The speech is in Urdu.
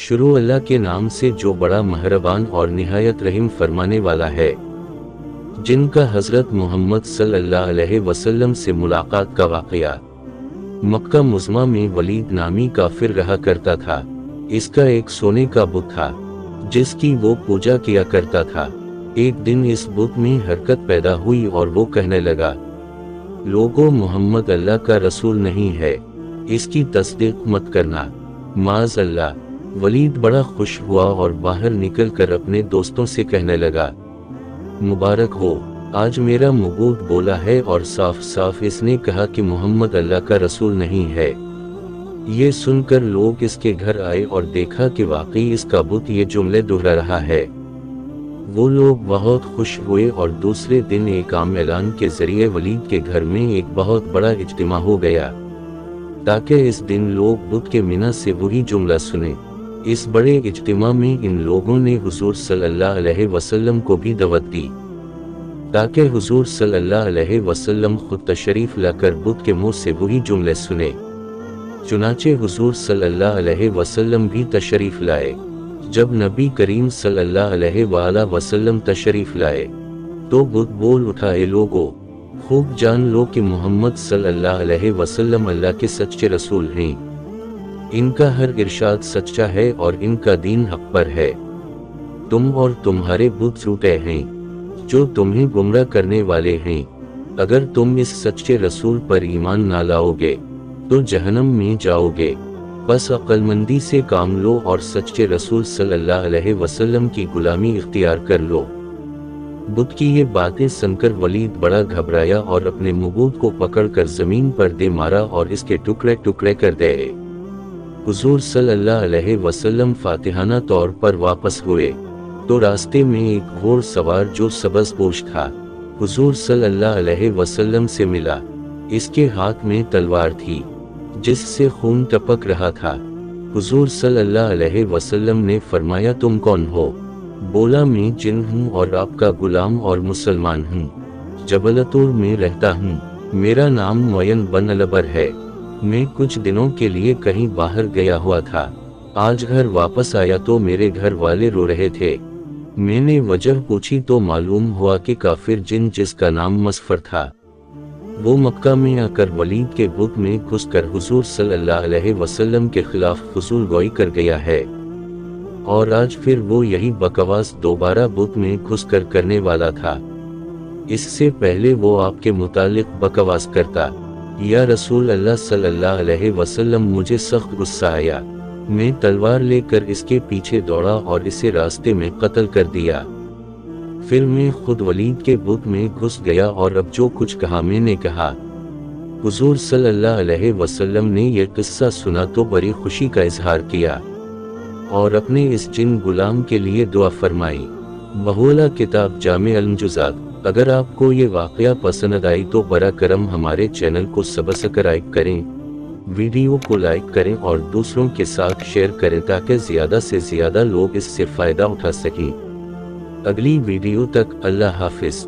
شروع اللہ کے نام سے جو بڑا مہربان اور نہایت رحم فرمانے والا ہے۔ جن کا حضرت محمد صلی اللہ علیہ وسلم سے ملاقات کا واقعہ۔ مکہ مزمہ میں ولید نامی کافر رہا کرتا تھا۔ اس کا ایک سونے کا بت تھا جس کی وہ پوجا کیا کرتا تھا۔ ایک دن اس بت میں حرکت پیدا ہوئی اور وہ کہنے لگا، لوگوں، محمد اللہ کا رسول نہیں ہے، اس کی تصدیق مت کرنا، معاذ اللہ۔ ولید بڑا خوش ہوا اور باہر نکل کر اپنے دوستوں سے کہنے لگا، مبارک ہو، آج میرا مبوت بولا ہے اور صاف صاف اس نے کہا کہ محمد اللہ کا رسول نہیں ہے۔ یہ سن کر لوگ اس کے گھر آئے اور دیکھا کہ واقعی اس کا بت یہ جملے دہرا رہا ہے۔ وہ لوگ بہت خوش ہوئے اور دوسرے دن ایک عام اعلان کے ذریعے ولید کے گھر میں ایک بہت بڑا اجتماع ہو گیا تاکہ اس دن لوگ بت کے منہ سے وہی جملہ سنیں۔ اس بڑے اجتماع میں ان لوگوں نے حضور صلی اللہ علیہ وسلم کو بھی دعوت دی تاکہ حضور صلی اللہ علیہ وسلم خود تشریف لا کر بت کے منہ سے وہی جملے سنے۔ چنانچہ حضور صلی اللہ علیہ وسلم بھی تشریف لائے۔ جب نبی کریم صلی اللہ علیہ وآلہ وسلم تشریف لائے تو بت بول اٹھا، اے لوگو، خوب جان لو کہ محمد صلی اللہ علیہ وسلم اللہ کے سچے رسول ہیں۔ ان کا ہر ارشاد سچا ہے اور ان کا دین حق پر ہے۔ تم اور تمہارے بت جھوٹے ہیں جو تمہیں گمراہ کرنے والے ہیں۔ اگر تم اس سچے رسول پر ایمان نہ لاؤ گے تو جہنم میں جاؤ گے۔ بس عقل مندی سے کام لو اور سچے رسول صلی اللہ علیہ وسلم کی غلامی اختیار کر لو۔ بت کی یہ باتیں سن کر ولید بڑا گھبرایا اور اپنے مبوت کو پکڑ کر زمین پر دے مارا اور اس کے ٹکڑے ٹکڑے کر دے۔ حضور صلی اللہ علیہ وسلم فاتحانہ طور پر واپس ہوئے تو راستے میں ایک گھوڑ سوار جو سبز پوش تھا حضور صلی اللہ علیہ وسلم سے ملا۔ اس کے ہاتھ میں تلوار تھی جس سے خون ٹپک رہا تھا۔ حضور صلی اللہ علیہ وسلم نے فرمایا، تم کون ہو؟ بولا، میں جن ہوں اور آپ کا غلام اور مسلمان ہوں، جبل طور میں رہتا ہوں، میرا نام معین بن البر ہے۔ میں کچھ دنوں کے لیے کہیں باہر گیا ہوا تھا، آج گھر واپس آیا تو میرے گھر والے رو رہے تھے۔ میں نے وجہ پوچھی تو معلوم ہوا کہ کافر جن جس کا نام مسفر تھا وہ مکہ میں آ کر ولید کے بت میں گھس کر حضور صلی اللہ علیہ وسلم کے خلاف فضول گوئی کر گیا ہے، اور آج پھر وہ یہی بکواس دوبارہ بت میں گھس کر کرنے والا تھا۔ اس سے پہلے وہ آپ کے متعلق بکواس کرتا، یا رسول اللہ صلی اللہ علیہ وسلم، مجھے سخت غصہ آیا، میں تلوار لے کر اس کے پیچھے دوڑا اور اسے راستے میں قتل کر دیا۔ پھر میں خود ولید کے بت میں گھس گیا اور اب جو کچھ کہا میں نے کہا۔ حضور صلی اللہ علیہ وسلم نے یہ قصہ سنا تو بڑی خوشی کا اظہار کیا اور اپنے اس جن غلام کے لیے دعا فرمائی۔ بحولہ کتاب جامع المعجزات۔ اگر آپ کو یہ واقعہ پسند آئی تو برا کرم ہمارے چینل کو سبسکرائب کریں، ویڈیو کو لائک کریں اور دوسروں کے ساتھ شیئر کریں تاکہ زیادہ سے زیادہ لوگ اس سے فائدہ اٹھا سکیں۔ اگلی ویڈیو تک اللہ حافظ۔